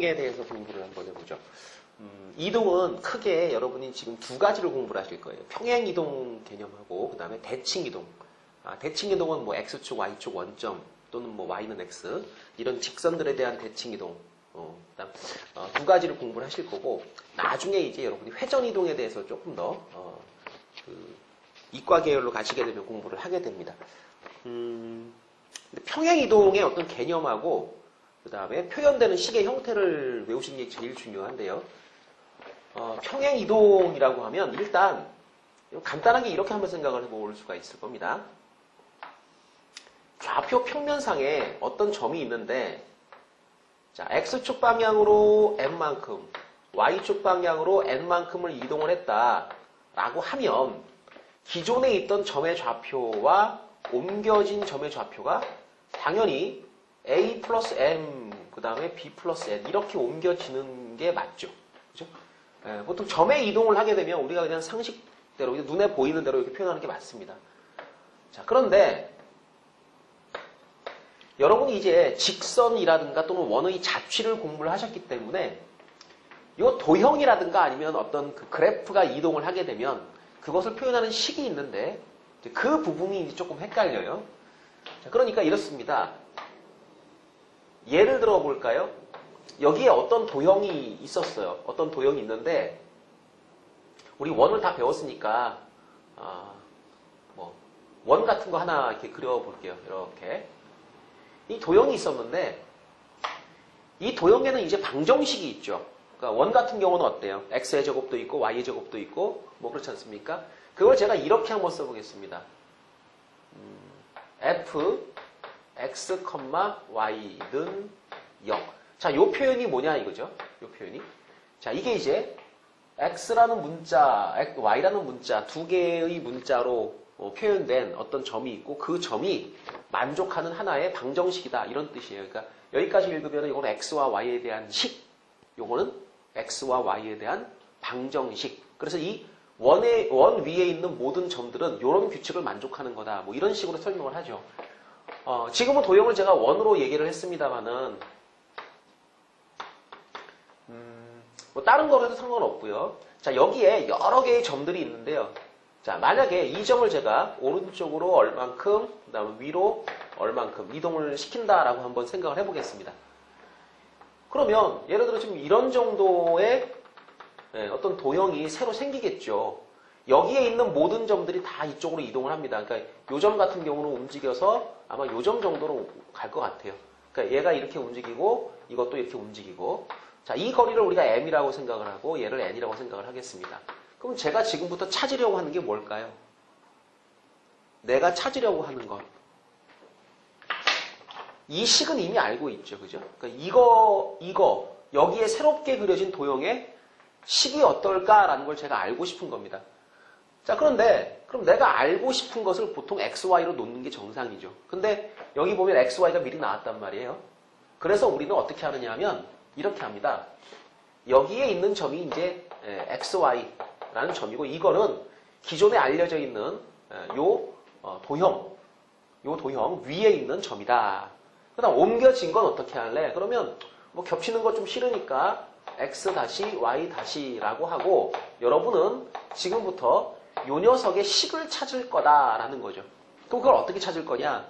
이동에 대해서 공부를 한번 해보죠. 이동은 크게 여러분이 지금 두 가지를 공부를 하실 거예요. 평행 이동 개념하고 그 다음에 대칭 이동. 대칭 이동은 뭐 x축, y축 원점 또는 뭐 y는 x 이런 직선들에 대한 대칭 이동. 그다음 두 가지를 공부를 하실 거고 나중에 이제 여러분이 회전 이동에 대해서 조금 더 이과 계열로 가시게 되면 공부를 하게 됩니다. 평행 이동의 어떤 개념하고 그 다음에 표현되는 식의 형태를 외우시는 게 제일 중요한데요. 평행 이동이라고 하면 일단 간단하게 이렇게 한번 생각을 해볼 수가 있을 겁니다. 좌표 평면상에 어떤 점이 있는데 자, x축 방향으로 n만큼, y축 방향으로 n만큼을 이동을 했다라고 하면 기존에 있던 점의 좌표와 옮겨진 점의 좌표가 당연히 a 플러스 m, 그 다음에 b 플러스 n 이렇게 옮겨지는 게 맞죠. 그죠? 보통 점의 이동을 하게 되면 우리가 그냥 상식대로, 눈에 보이는 대로 이렇게 표현하는 게 맞습니다. 자, 그런데 여러분이 이제 직선이라든가 또는 원의 자취를 공부를 하셨기 때문에 이 도형이라든가 아니면 어떤 그 그래프가 이동을 하게 되면 그것을 표현하는 식이 있는데 그 부분이 이제 조금 헷갈려요. 자, 그러니까 이렇습니다. 예를 들어 볼까요? 여기에 어떤 도형이 있었어요. 어떤 도형이 있는데 우리 원을 다 배웠으니까 원 같은 거 하나 이렇게 그려볼게요. 이렇게 이 도형이 있었는데 이 도형에는 이제 방정식이 있죠. 그러니까 원 같은 경우는 어때요? x의 제곱도 있고 y의 제곱도 있고 뭐 그렇지 않습니까? 그걸 제가 이렇게 한번 써보겠습니다. f x, y는 0. 자, 요 표현이 뭐냐 이거죠? 요 표현이. 자, 이게 이제 x라는 문자, y라는 문자 두 개의 문자로 표현된 어떤 점이 있고 그 점이 만족하는 하나의 방정식이다 이런 뜻이에요. 그러니까 여기까지 읽으면 이거는 x와 y에 대한 식, 요거는 x와 y에 대한 방정식. 그래서 이 원 위에 있는 모든 점들은 이런 규칙을 만족하는 거다. 뭐 이런 식으로 설명을 하죠. 지금은 도형을 제가 원으로 얘기를 했습니다만은 뭐 다른 거로 해도 상관없고요. 자, 여기에 여러 개의 점들이 있는데요. 자, 만약에 이 점을 제가 오른쪽으로 얼만큼, 그 다음에 위로 얼만큼 이동을 시킨다라고 한번 생각을 해보겠습니다. 그러면 예를 들어 지금 이런 정도의 어떤 도형이 새로 생기겠죠. 여기에 있는 모든 점들이 다 이쪽으로 이동을 합니다. 그러니까 요 점 같은 경우는 움직여서 아마 요 점 정도로 갈 것 같아요. 그러니까 얘가 이렇게 움직이고 이것도 이렇게 움직이고 자, 이 거리를 우리가 m이라고 생각을 하고 얘를 n이라고 생각을 하겠습니다. 그럼 제가 지금부터 찾으려고 하는 게 뭘까요? 내가 찾으려고 하는 것. 이 식은 이미 알고 있죠. 그죠? 그러니까 이거, 여기에 새롭게 그려진 도형의 식이 어떨까라는 걸 제가 알고 싶은 겁니다. 자, 그런데, 그럼 내가 알고 싶은 것을 보통 XY로 놓는 게 정상이죠. 근데 여기 보면 XY가 미리 나왔단 말이에요. 그래서 우리는 어떻게 하느냐 하면 이렇게 합니다. 여기에 있는 점이 이제 XY라는 점이고 이거는 기존에 알려져 있는 요 도형 위에 있는 점이다. 그 다음 옮겨진 건 어떻게 할래? 그러면 뭐 겹치는 거 좀 싫으니까 x-y-라고 하고 여러분은 지금부터 요 녀석의 식을 찾을 거다라는 거죠. 그럼 그걸 어떻게 찾을 거냐?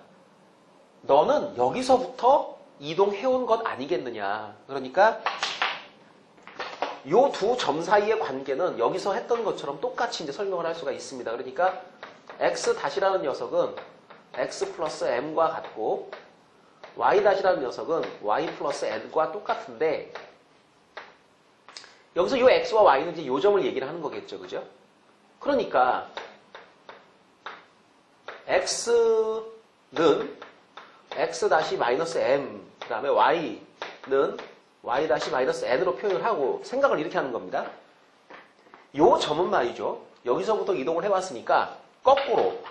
너는 여기서부터 이동해온 것 아니겠느냐. 그러니까 요 두 점 사이의 관계는 여기서 했던 것처럼 똑같이 이제 설명을 할 수가 있습니다. 그러니까 x-라는 녀석은 x 플러스 m과 같고 y-라는 녀석은 y 플러스 n과 똑같은데 여기서 요 x와 y는 이제 요 점을 얘기를 하는 거겠죠. 그죠? 그러니까 x는 x-m 그 다음에 y는 y-n으로 표현을 하고 생각을 이렇게 하는 겁니다. 요 점은 말이죠. 여기서부터 이동을 해왔으니까 거꾸로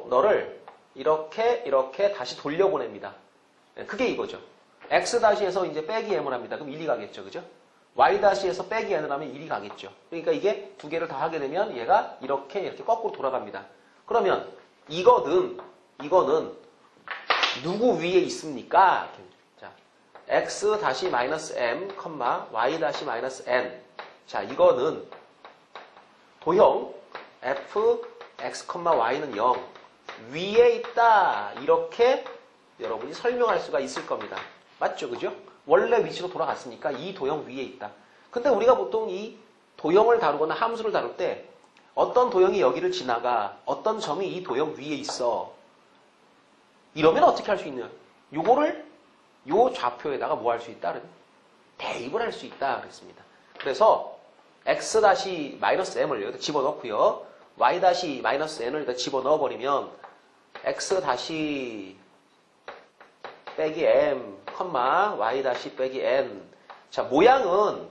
너를 이렇게 다시 돌려보냅니다. 그게 이거죠. x-에서 이제 빼기 m을 합니다. 그럼 1이 가겠죠. 그죠? y-에서 빼기 n을 하면 1이 가겠죠. 그러니까 이게 두 개를 다 하게 되면 얘가 이렇게 거꾸로 돌아갑니다. 그러면 이거는 누구 위에 있습니까? 자, x 다시 마이너스 m, y 다시 마이너스 n. 자, 이거는 도형 f, x, y는 0 위에 있다. 이렇게 여러분이 설명할 수가 있을 겁니다. 맞죠? 그죠? 원래 위치로 돌아갔으니까 이 도형 위에 있다. 근데 우리가 보통 이 도형을 다루거나 함수를 다룰 때 어떤 도형이 여기를 지나가, 어떤 점이 이 도형 위에 있어. 이러면 어떻게 할 수 있냐? 요거를 요 좌표에다가 뭐 할 수 있다? 대입을 할 수 있다. 그랬습니다. 그래서 x-m을 여기다 집어넣고요. y-n을 여기다 집어넣어버리면 x- 빼기 m, y-n. 자, 모양은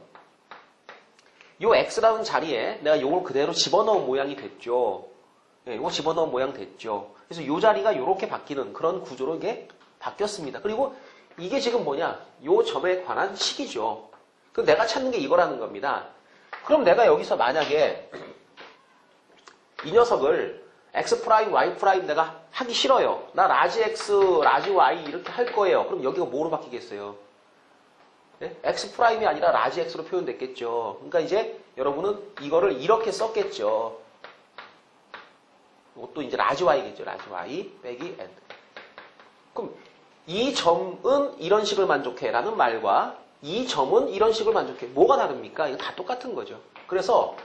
요 x라는 자리에 내가 요걸 그대로 집어넣은 모양이 됐죠. 예, 요거 집어넣은 모양 됐죠. 그래서 요 자리가 요렇게 바뀌는 그런 구조로 이게 바뀌었습니다. 그리고 이게 지금 뭐냐? 요 점에 관한 식이죠. 그럼 내가 찾는 게 이거라는 겁니다. 그럼 내가 여기서 만약에 이 녀석을 x 프라임, y 프라임 내가 하기 싫어요. 나 라지 x, 라지 y 이렇게 할 거예요. 그럼 여기가 뭐로 바뀌겠어요? 네? x 프라임이 아니라 라지 x로 표현됐겠죠. 그러니까 이제 여러분은 이거를 이렇게 썼겠죠. 이것도 이제 라지 y겠죠. 라지 y 빼기 n. 그럼 이 점은 이런 식을 만족해 라는 말과 이 점은 이런 식을 만족해. 뭐가 다릅니까? 이거 다 똑같은 거죠. 그래서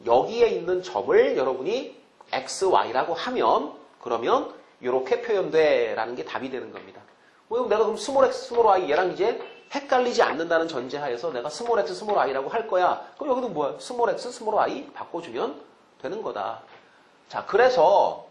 여기에 있는 점을 여러분이 x, y라고 하면 그러면 이렇게 표현돼 라는 게 답이 되는 겁니다. 내가 그럼 스몰 x, 스몰 y 얘랑 이제 헷갈리지 않는다는 전제하에서 내가 스몰 x, 스몰 y라고 할 거야. 그럼 여기도 뭐야? 스몰 x, 스몰 y 바꿔주면 되는 거다. 자, 그래서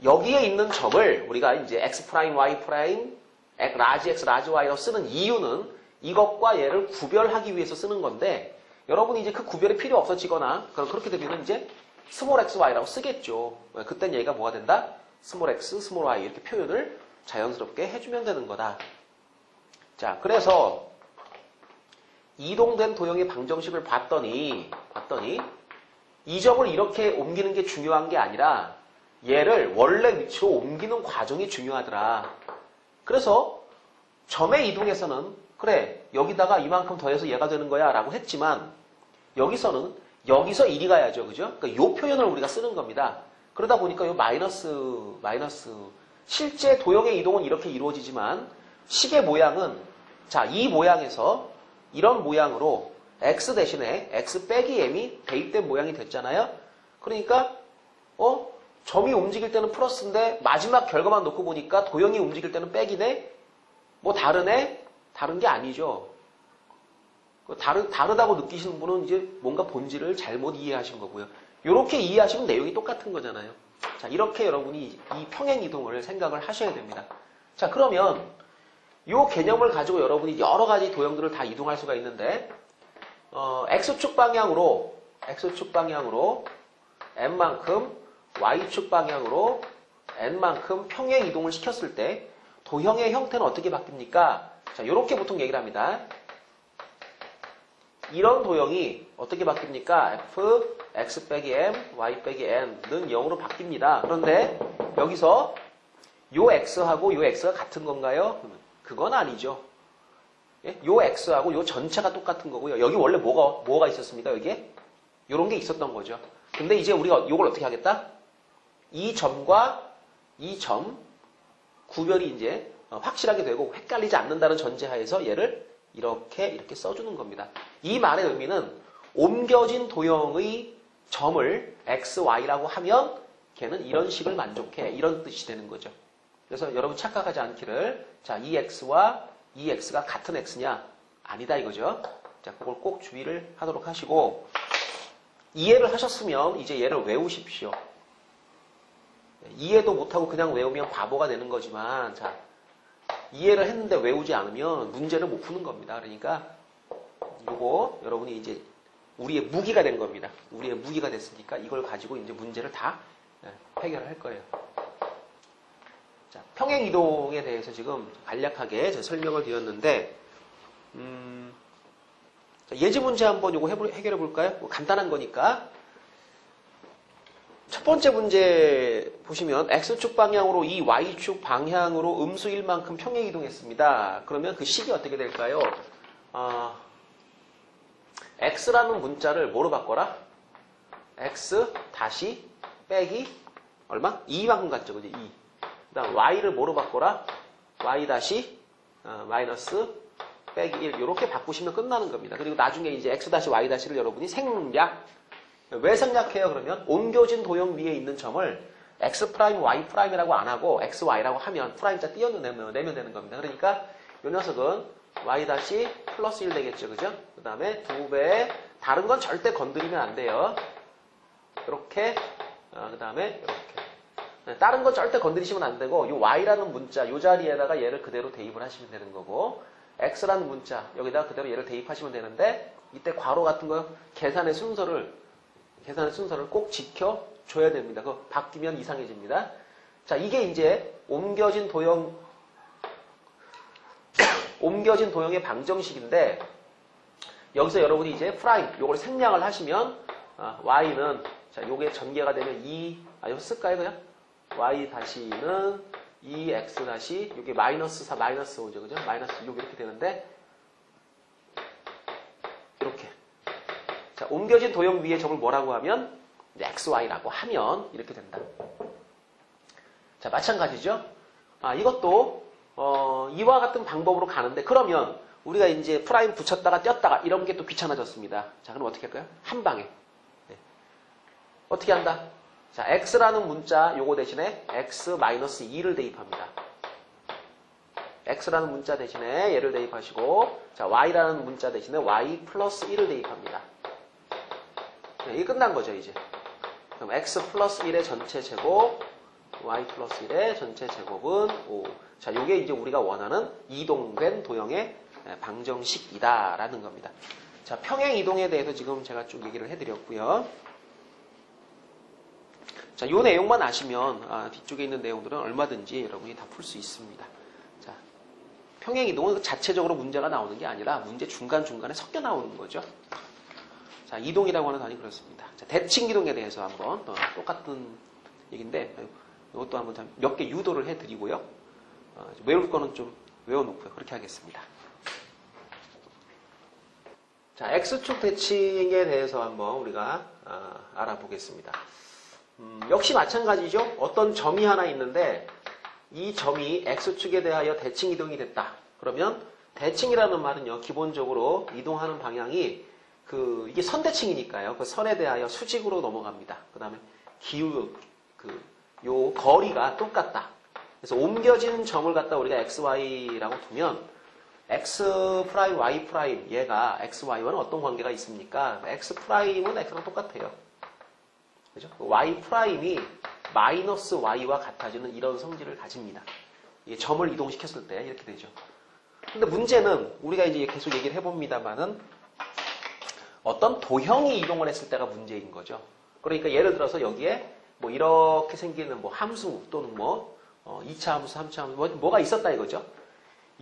여기에 있는 점을 우리가 이제 x 프라임, y 프라임, 라지 x, 라지 y라고 쓰는 이유는 이것과 얘를 구별하기 위해서 쓰는 건데 여러분이 이제 그 구별이 필요 없어지거나 그렇게 되면 이제 스몰 x, y라고 쓰겠죠. 그땐 얘가 뭐가 된다? 스몰 x, 스몰 y 이렇게 표현을 자연스럽게 해주면 되는 거다. 자, 그래서 이동된 도형의 방정식을 봤더니 이 점을 이렇게 옮기는 게 중요한 게 아니라 얘를 원래 위치로 옮기는 과정이 중요하더라. 그래서 점의 이동에서는 그래 여기다가 이만큼 더해서 얘가 되는 거야 라고 했지만 여기서는 여기서 이리 가야죠. 그죠? 그러니까 요 표현을 우리가 쓰는 겁니다. 그러다 보니까 요 마이너스 실제 도형의 이동은 이렇게 이루어지지만 식의 모양은 자, 이 모양에서 이런 모양으로 x 대신에 x 빼기 m이 대입된 모양이 됐잖아요. 그러니까 점이 움직일 때는 플러스인데 마지막 결과만 놓고 보니까 도형이 움직일 때는 빼기네? 뭐 다르네? 다른 게 아니죠. 다르다고 느끼시는 분은 이제 뭔가 본질을 잘못 이해하신 거고요. 이렇게 이해하시면 내용이 똑같은 거잖아요. 자, 이렇게 여러분이 이 평행 이동을 생각을 하셔야 됩니다. 자, 그러면 이 개념을 가지고 여러분이 여러 가지 도형들을 다 이동할 수가 있는데 x축 방향으로 n만큼 y축 방향으로 n만큼 평행 이동을 시켰을 때 도형의 형태는 어떻게 바뀝니까? 자, 이렇게 보통 얘기를 합니다. 이런 도형이 어떻게 바뀝니까? f, x 빼기 m, y 빼기 n는 0으로 바뀝니다. 그런데 여기서 요 x하고 요 x가 같은 건가요? 그건 아니죠. 예? 요 x하고 요 전체가 똑같은 거고요. 여기 원래 뭐가 있었습니까? 여기에? 요런 게 있었던 거죠. 근데 이제 우리가 요걸 어떻게 하겠다? 이 점과 이 점 구별이 이제 확실하게 되고 헷갈리지 않는다는 전제하에서 얘를 이렇게 써주는 겁니다. 이 말의 의미는 옮겨진 도형의 점을 x, y라고 하면 걔는 이런 식을 만족해. 이런 뜻이 되는 거죠. 그래서 여러분 착각하지 않기를 자, 이 x와 이 x가 같은 x냐? 아니다 이거죠. 자, 그걸 꼭 주의를 하도록 하시고 이해를 하셨으면 이제 얘를 외우십시오. 이해도 못하고 그냥 외우면 바보가 되는 거지만 자, 이해를 했는데 외우지 않으면 문제를 못 푸는 겁니다. 그러니까 이거 여러분이 이제 우리의 무기가 된 겁니다. 우리의 무기가 됐으니까 이걸 가지고 이제 문제를 다 해결할 거예요. 자, 평행 이동에 대해서 지금 간략하게 설명을 드렸는데 예지 문제 한번 요거 해결해 볼까요? 간단한 거니까. 첫 번째 문제 보시면 X축 방향으로 이 Y축 방향으로 음수 1만큼 평행 이동했습니다. 그러면 그 식이 어떻게 될까요? X라는 문자를 뭐로 바꿔라? X 다시 빼기 얼마? 2만큼 같죠, 그죠? 2. 그 다음 Y를 뭐로 바꿔라? Y 다시 마이너스 빼기 1 이렇게 바꾸시면 끝나는 겁니다. 그리고 나중에 이제 X 다시 Y 다시를 여러분이 생략. 왜 생략해요? 그러면 옮겨진 도형 위에 있는 점을 X 프라임, Y 프라임이라고 안 하고 X, Y라고 하면 프라임자 띄어내면 되는 겁니다. 그러니까 이 녀석은 Y 다시 플러스 1 되겠죠, 그죠? 그 다음에 2배 다른 건 절대 건드리면 안 돼요. 이렇게 그 다음에 이렇게 다른 건 절대 건드리시면 안 되고 이 Y라는 문자 이 자리에다가 얘를 그대로 대입을 하시면 되는 거고 X라는 문자 여기다가 그대로 얘를 대입하시면 되는데 이때 괄호 같은 거 계산의 순서를 꼭 지켜줘야 됩니다. 그거 바뀌면 이상해집니다. 자, 이게 이제 옮겨진 도형의 방정식인데 여기서 여러분이 이제 프라임 요걸 생략을 하시면 y는 자, 요게 전개가 되면 이거 쓸까요 그냥? y 다시는 2x 다시 요게 마이너스 4 마이너스 5죠, 그죠? 마이너스 6 이렇게 되는데 이렇게. 자, 옮겨진 도형 위에 점을 뭐라고 하면 xy라고 하면 이렇게 된다. 자, 마찬가지죠. 이것도 이와 같은 방법으로 가는데 그러면 우리가 이제 프라임 붙였다가 띄었다가 이런 게 또 귀찮아졌습니다. 자, 그럼 어떻게 할까요? 한 방에. 네. 어떻게 한다? 자, x라는 문자 요거 대신에 x-2를 대입합니다. x라는 문자 대신에 얘를 대입하시고 자, y라는 문자 대신에 y 플러스 1을 대입합니다. 네, 이게 끝난 거죠, 이제. 그럼 x 플러스 1의 전체 제곱, y 플러스 1의 전체 제곱은 5. 자, 요게 이제 우리가 원하는 이동된 도형의 방정식이다라는 겁니다. 자, 평행 이동에 대해서 지금 제가 쭉 얘기를 해드렸고요. 자, 요 내용만 아시면 뒤쪽에 있는 내용들은 얼마든지 여러분이 다 풀 수 있습니다. 자, 평행 이동은 자체적으로 문제가 나오는 게 아니라 문제 중간중간에 섞여 나오는 거죠. 자, 이동이라고 하는 단위 그렇습니다. 자, 대칭 이동에 대해서 한번 똑같은 얘기인데 이것도 한번 몇 개 유도를 해드리고요. 외울 거는 좀 외워놓고요. 그렇게 하겠습니다. 자, X축 대칭에 대해서 한번 우리가 알아보겠습니다. 역시 마찬가지죠. 어떤 점이 하나 있는데 이 점이 X축에 대하여 대칭 이동이 됐다. 그러면 대칭이라는 말은요. 기본적으로 이동하는 방향이 이게 선대칭이니까요. 그 선에 대하여 수직으로 넘어갑니다. 그 다음에 요 거리가 똑같다. 그래서 옮겨진 점을 갖다 우리가 XY라고 두면 X 프라임, Y 프라임 얘가 XY와는 어떤 관계가 있습니까? X 프라임은 X랑 똑같아요. 그죠? Y 프라임이 마이너스 Y와 같아지는 이런 성질을 가집니다. 이게 점을 이동시켰을 때 이렇게 되죠. 근데 문제는 우리가 이제 계속 얘기를 해봅니다만은 어떤 도형이 이동을 했을 때가 문제인 거죠. 그러니까 예를 들어서 여기에 뭐 이렇게 생기는 뭐 함수 또는 뭐 2차 함수, 3차 함수 뭐가 있었다 이거죠.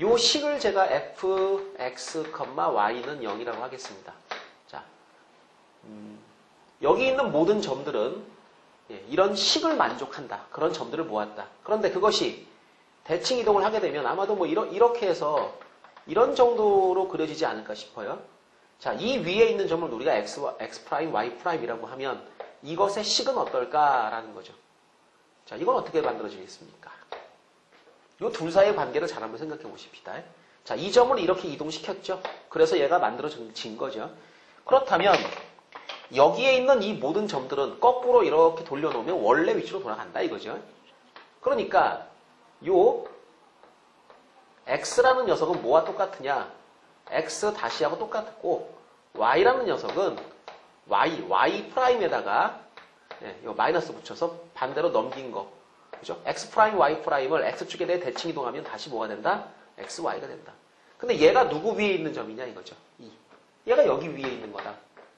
요 식을 제가 f, x, y는 0이라고 하겠습니다. 자, 여기 있는 모든 점들은 이런 식을 만족한다. 그런 점들을 모았다. 그런데 그것이 대칭 이동을 하게 되면 아마도 뭐 이렇게 해서 이런 정도로 그려지지 않을까 싶어요. 자, 이 위에 있는 점을 우리가 x 프라임, y 프라임이라고 하면 이것의 식은 어떨까라는 거죠. 자, 이건 어떻게 만들어지겠습니까? 이 둘 사이의 관계를 잘 한번 생각해 보십시다. 자, 이 점을 이렇게 이동시켰죠. 그래서 얘가 만들어진 거죠. 그렇다면 여기에 있는 이 모든 점들은 거꾸로 이렇게 돌려놓으면 원래 위치로 돌아간다 이거죠. 그러니까 요 x라는 녀석은 뭐와 똑같으냐? x 다시하고 똑같고 y라는 녀석은 y 프라임에다가 요 마이너스 붙여서 반대로 넘긴 거. 그죠? x 프라임, y 프라임을 x축에 대해 대칭 이동하면 다시 뭐가 된다? x, y가 된다. 근데 얘가 누구 위에 있는 점이냐 이거죠. 얘가 여기 위에 있는 거다.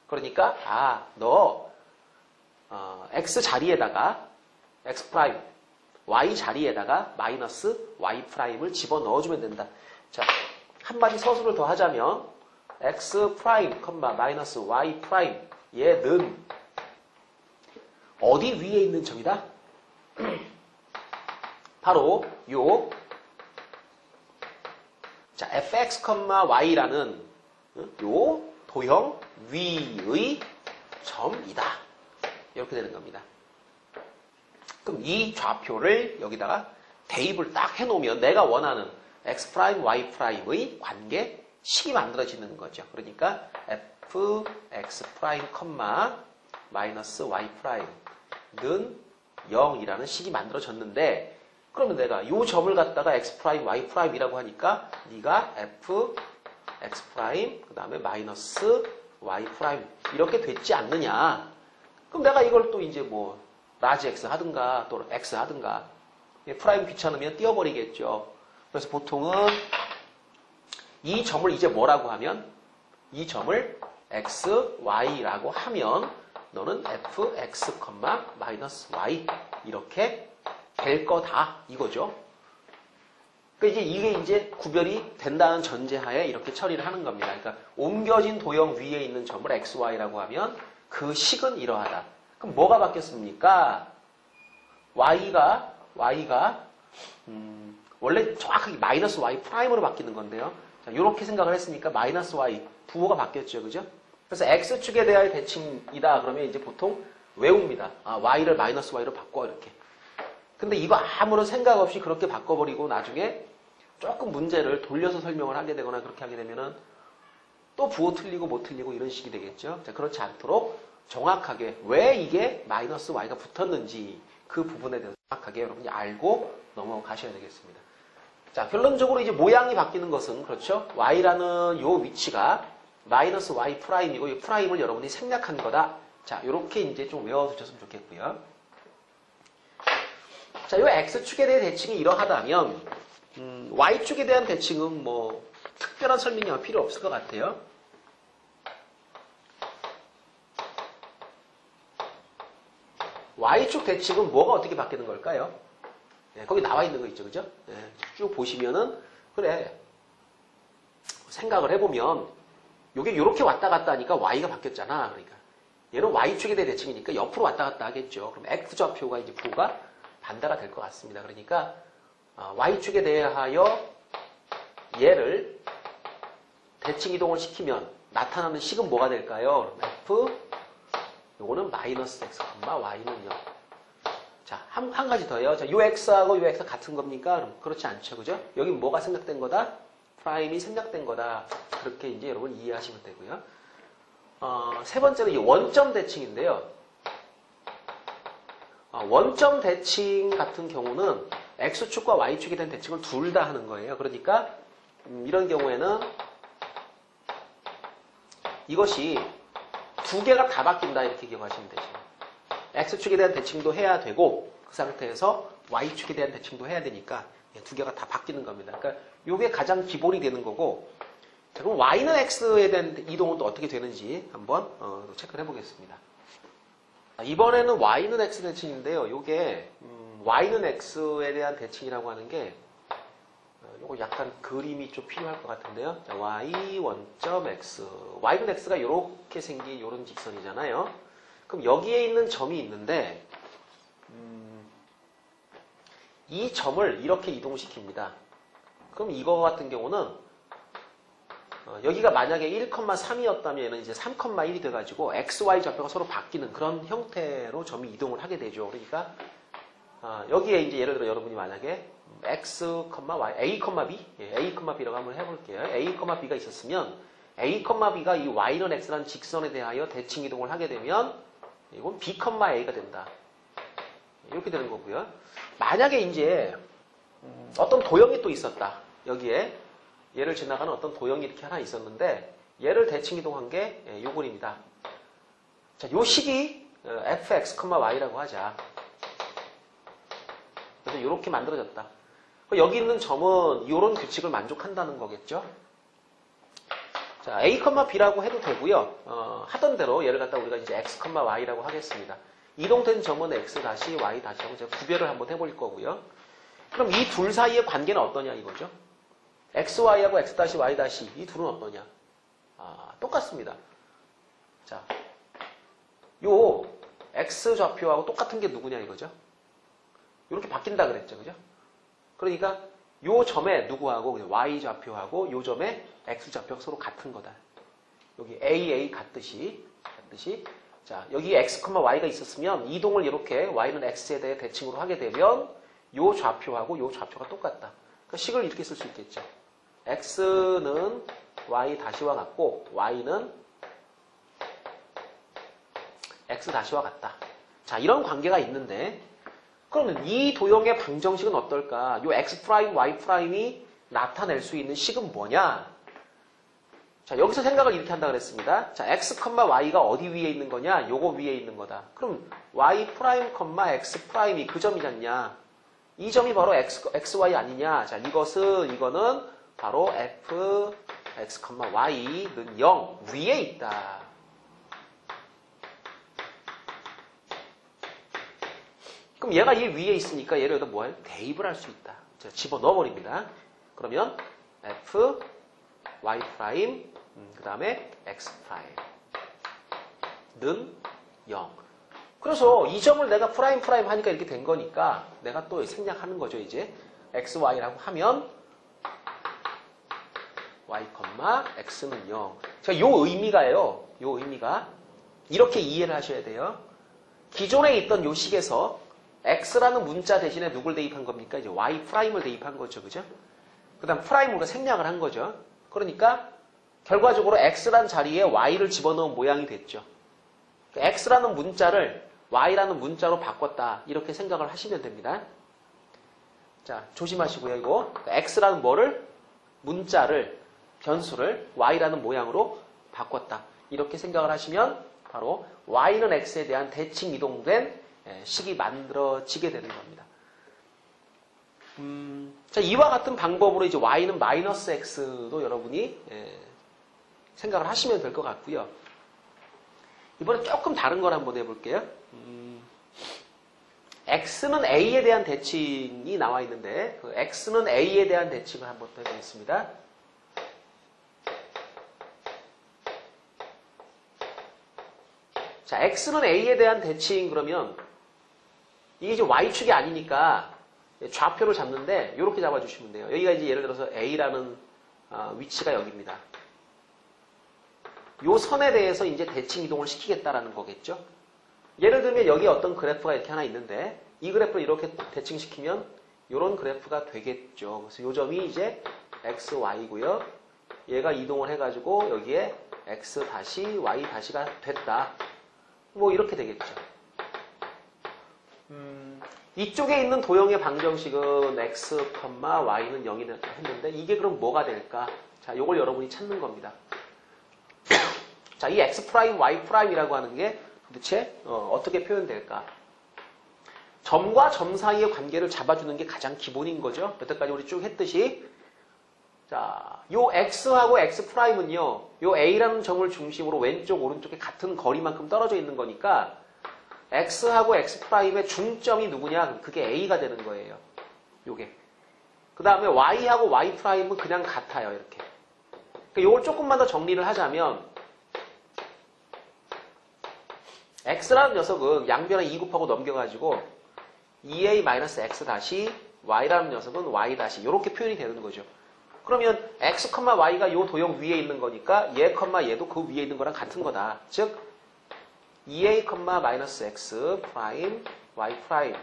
그러니까 너 x 자리에다가 x 프라임, y 자리에다가 마이너스 y 프라임을 집어 넣어주면 된다. 자, 한마디 서술을 더 하자면 x 프라임, 마이너스 y 프라임 얘는 어디 위에 있는 점이다? 바로 요 자, fx, y라는 요 도형 위의 점이다. 이렇게 되는 겁니다. 그럼 이 좌표를 여기다가 대입을 딱 해놓으면 내가 원하는 x', y''의 관계 식이 만들어지는 거죠. 그러니까 fx', 마이너스 y''는 0이라는 식이 만들어졌는데 그러면 내가 이 점을 갖다가 x', y''이라고 하니까 네가 f, x', 그 다음에 마이너스 y' 이렇게 됐지 않느냐. 그럼 내가 이걸 또 이제 뭐 라지 x 하든가 또는 x 하든가 프라임 귀찮으면 띄워버리겠죠. 그래서 보통은 이 점을 이제 뭐라고 하면 이 점을 x, y라고 하면 너는 f, x, 마이너스 y 이렇게 될 거다 이거죠. 그러니까 이게 이제 구별이 된다는 전제하에 이렇게 처리를 하는 겁니다. 그러니까 옮겨진 도형 위에 있는 점을 x, y라고 하면 그 식은 이러하다. 그럼 뭐가 바뀌었습니까? y가 원래 정확하게 마이너스 y 프라임으로 바뀌는 건데요. 자, 이렇게 생각을 했으니까 마이너스 y 부호가 바뀌었죠, 그죠? 그래서 x축에 대하여 대칭이다 그러면 이제 보통 외웁니다. 아, y를 마이너스 y로 바꿔 이렇게. 근데 이거 아무런 생각 없이 그렇게 바꿔버리고 나중에 조금 문제를 돌려서 설명을 하게 되거나 그렇게 하게 되면은 또 부호 틀리고 못 틀리고 이런 식이 되겠죠. 자, 그렇지 않도록 정확하게 왜 이게 마이너스 y가 붙었는지 그 부분에 대해서 정확하게 여러분이 알고 넘어가셔야 되겠습니다. 자, 결론적으로 이제 모양이 바뀌는 것은 그렇죠. y라는 요 위치가 마이너스 y 프라임이고 이 프라임을 여러분이 생략한 거다. 자, 요렇게 이제 좀 외워두셨으면 좋겠고요. 자, 요 x축에 대한 대칭이 이러하다면 y축에 대한 대칭은 뭐 특별한 설명이 필요 없을 것 같아요. y축 대칭은 뭐가 어떻게 바뀌는 걸까요? 네, 거기 나와 있는 거 있죠, 그죠? 네, 쭉 보시면은 그래 생각을 해보면 요게 요렇게 왔다 갔다 하니까 y가 바뀌었잖아. 그러니까 얘는 y축에 대한 대칭이니까 옆으로 왔다 갔다 하겠죠. 그럼 x좌표가 이제 부호가 반대가 될 것 같습니다. 그러니까 y축에 대하여 얘를 대칭 이동을 시키면 나타나는 식은 뭐가 될까요? f 요거는 마이너스 x, y는요. 자, 한 가지 더요. 자, 요 x하고 요 x 같은 겁니까? 그럼 그렇지 않죠. 그죠? 여기 뭐가 생략된 거다? 프라임이 생략된 거다. 그렇게 이제 여러분 이해하시면 되고요. 세 번째는 이 원점 대칭인데요. 원점 대칭 같은 경우는 x축과 y축에 대한 대칭을 둘 다 하는 거예요. 그러니까 이런 경우에는 이것이 두 개가 다 바뀐다 이렇게 기억하시면 되죠. x축에 대한 대칭도 해야 되고 그 상태에서 y축에 대한 대칭도 해야 되니까 두 개가 다 바뀌는 겁니다. 그러니까 이게 가장 기본이 되는 거고 자, 그럼 y는 x에 대한 이동은 또 어떻게 되는지 한번 체크를 해보겠습니다. 이번에는 y는 x 대칭인데요. 이게 y는 x에 대한 대칭이라고 하는 게 요거 약간 그림이 좀 필요할 것 같은데요. 자, y 원점 x y는 x가 이렇게 생긴 이런 직선이잖아요. 그럼 여기에 있는 점이 있는데 이 점을 이렇게 이동시킵니다. 그럼 이거 같은 경우는 여기가 만약에 1,3이었다면 얘는 이제 3,1이 돼가지고 XY 좌표가 서로 바뀌는 그런 형태로 점이 이동을 하게 되죠. 그러니까 여기에 이제 예를 들어 여러분이 만약에 X, Y, A, B, A, B라고 한번 해볼게요. A, B가 있었으면 A, B가 이 Y는 X라는 직선에 대하여 대칭 이동을 하게 되면 이건 B, A가 된다. 이렇게 되는 거고요. 만약에 이제 어떤 도형이 또 있었다. 여기에 얘를 지나가는 어떤 도형이 이렇게 하나 있었는데 얘를 대칭 이동한 게 요 그림이다. 자, 요 식이 fx, y라고 하자. 그래서 이렇게 만들어졌다. 여기 있는 점은 이런 규칙을 만족한다는 거겠죠. 자, a, b라고 해도 되고요. 하던 대로 얘를 갖다 우리가 이제 x, y라고 하겠습니다. 이동된 점은 x 다시 y 다시 하고 제가 구별을 한번 해볼 거고요. 그럼 이 둘 사이의 관계는 어떠냐 이거죠. xy하고 x-y- 이 둘은 어떠냐? 똑같습니다. 자, 요 x 좌표하고 똑같은 게 누구냐 이거죠. 이렇게 바뀐다 그랬죠. 그죠? 그러니까 요 점에 누구하고 y 좌표하고 요 점에 x 좌표가 서로 같은 거다. 여기 a 같듯이 자, 여기 x, y가 있었으면 이동을 이렇게 y는 x에 대해 대칭으로 하게 되면 요 좌표하고 요 좌표가 똑같다. 그러니까 식을 이렇게 쓸 수 있겠죠. x는 y 다시와 같고 y는 x 다시와 같다. 자, 이런 관계가 있는데 그러면 이 도형의 방정식은 어떨까? 요 x 프라임, y 프라임이 나타낼 수 있는 식은 뭐냐? 자, 여기서 생각을 이렇게 한다 그랬습니다. 자, x, y가 어디 위에 있는 거냐? 요거 위에 있는 거다. 그럼 y 프라임, x 프라임이 그 점이지 않냐? 이 점이 바로 xy 아니냐? 자, 이거는 바로 f, x, y는 0 위에 있다. 그럼 얘가 이 위에 있으니까 얘를 여기다 뭐예요? 대입을 할 수 있다. 제가 집어넣어 버립니다. 그러면 f, y 프라임, 그 다음에 x 프라임는 0. 그래서 이 점을 내가 프라임 하니까 이렇게 된 거니까 내가 또 생략하는 거죠. 이제 x, y라고 하면 y, x는 0. 자, 요 의미가요. 요 의미가 이렇게 이해를 하셔야 돼요. 기존에 있던 요 식에서 x라는 문자 대신에 누굴 대입한 겁니까? 이제 y 프라임을 대입한 거죠. 그죠? 그 다음 프라임으로 생략을 한 거죠. 그러니까 결과적으로 x라는 자리에 y를 집어넣은 모양이 됐죠. x라는 문자를 y라는 문자로 바꿨다. 이렇게 생각을 하시면 됩니다. 자, 조심하시고요. 이거 x라는 뭐를? 문자를, 변수를 y라는 모양으로 바꿨다. 이렇게 생각을 하시면 바로 y는 x에 대한 대칭 이동된 식이 만들어지게 되는 겁니다. 자, 이와 같은 방법으로 이제 y는 마이너스 x도 여러분이 생각을 하시면 될 것 같고요. 이번에 조금 다른 걸 한번 해볼게요. x는 a에 대한 대칭이 나와 있는데 그 x는 a에 대한 대칭을 한번 해보겠습니다. 자, x는 a에 대한 대칭 그러면 이게 이제 y축이 아니니까 좌표를 잡는데 이렇게 잡아주시면 돼요. 여기가 이제 예를 들어서 a라는 위치가 여기입니다. 요 선에 대해서 이제 대칭 이동을 시키겠다라는 거겠죠. 예를 들면 여기 어떤 그래프가 이렇게 하나 있는데 이 그래프를 이렇게 대칭시키면 이런 그래프가 되겠죠. 그래서 요 점이 이제 x, y고요. 얘가 이동을 해가지고 여기에 x 다시 y 다시가 됐다. 뭐 이렇게 되겠죠. 이쪽에 있는 도형의 방정식은 x, y는 0이 했는데 이게 그럼 뭐가 될까? 자, 요걸 여러분이 찾는 겁니다. 자, 이 x 프라임, y 프라임이라고 하는 게 도대체 어떻게 표현될까? 점과 점 사이의 관계를 잡아주는 게 가장 기본인 거죠. 여태까지 우리 쭉 했듯이 자, 요 x하고 x 프라임은요. 요 a라는 점을 중심으로 왼쪽, 오른쪽에 같은 거리만큼 떨어져 있는 거니까 x하고 x 프라임의 중점이 누구냐? 그게 a가 되는 거예요. 요게. 그 다음에 y하고 y 프라임은 그냥 같아요. 이렇게. 그러니까 요걸 조금만 더 정리를 하자면 x라는 녀석은 양변에 2 곱하고 넘겨가지고 2a-x 다시 y라는 녀석은 y 다시 이렇게 표현이 되는 거죠. 그러면 x, y가 요 도형 위에 있는 거니까 얘도 그 위에 있는 거랑 같은 거다. 즉 2a, x y 프라임.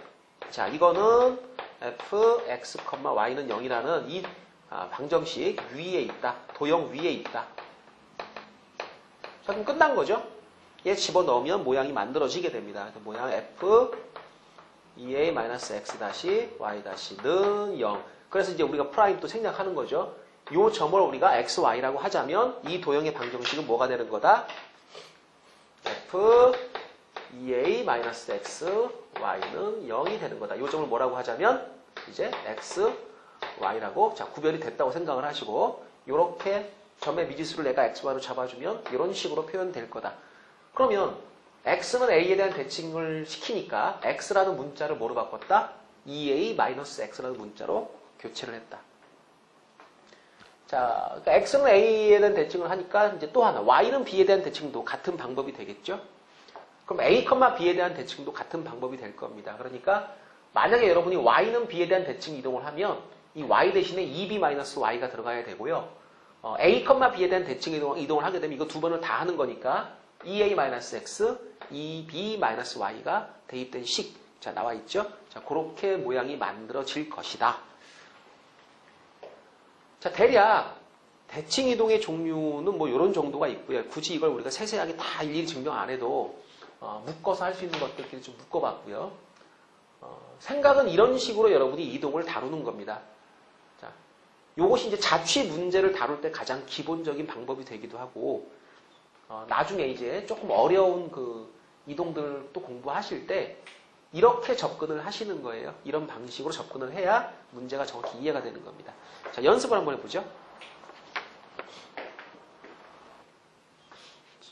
자, 이거는 f, x, y는 0이라는 이 방정식 위에 있다. 도형 위에 있다. 자, 그럼 끝난 거죠. 얘 집어넣으면 모양이 만들어지게 됩니다. 모양 f 2a-x 다시 y-는 0. 그래서 이제 우리가 프라임 또 생략하는 거죠. 요 점을 우리가 xy라고 하자면 이 도형의 방정식은 뭐가 되는 거다? f 2a-x y는 0이 되는 거다. 요 점을 뭐라고 하자면 이제 x, y라고 자 구별이 됐다고 생각을 하시고 요렇게 점의 미지수를 내가 xy로 잡아주면 이런 식으로 표현될 거다. 그러면 x는 a에 대한 대칭을 시키니까 x라는 문자를 뭐로 바꿨다? 2a-x라는 문자로 교체를 했다. 자, 그러니까 x는 a에 대한 대칭을 하니까 이제 또 하나 y는 b에 대한 대칭도 같은 방법이 되겠죠. 그럼 A, B에 대한 대칭도 같은 방법이 될 겁니다. 그러니까 만약에 여러분이 Y는 B에 대한 대칭 이동을 하면 이 Y 대신에 2B-Y가 들어가야 되고요. A, B에 대한 대칭 이동을 하게 되면 이거 두 번을 다 하는 거니까 2A-X, 2B-Y가 대입된 식. 자, 나와 있죠? 자, 그렇게 모양이 만들어질 것이다. 자, 대략 대칭 이동의 종류는 뭐 이런 정도가 있고요. 굳이 이걸 우리가 세세하게 다 일일이 증명 안 해도 묶어서 할 수 있는 것들끼리 좀 묶어봤고요. 생각은 이런 식으로 여러분이 이동을 다루는 겁니다. 자, 요것이 이제 자취 문제를 다룰 때 가장 기본적인 방법이 되기도 하고, 나중에 이제 조금 어려운 그 이동들을 또 공부하실 때 이렇게 접근을 하시는 거예요. 이런 방식으로 접근을 해야 문제가 정확히 이해가 되는 겁니다. 자, 연습을 한번 해보죠.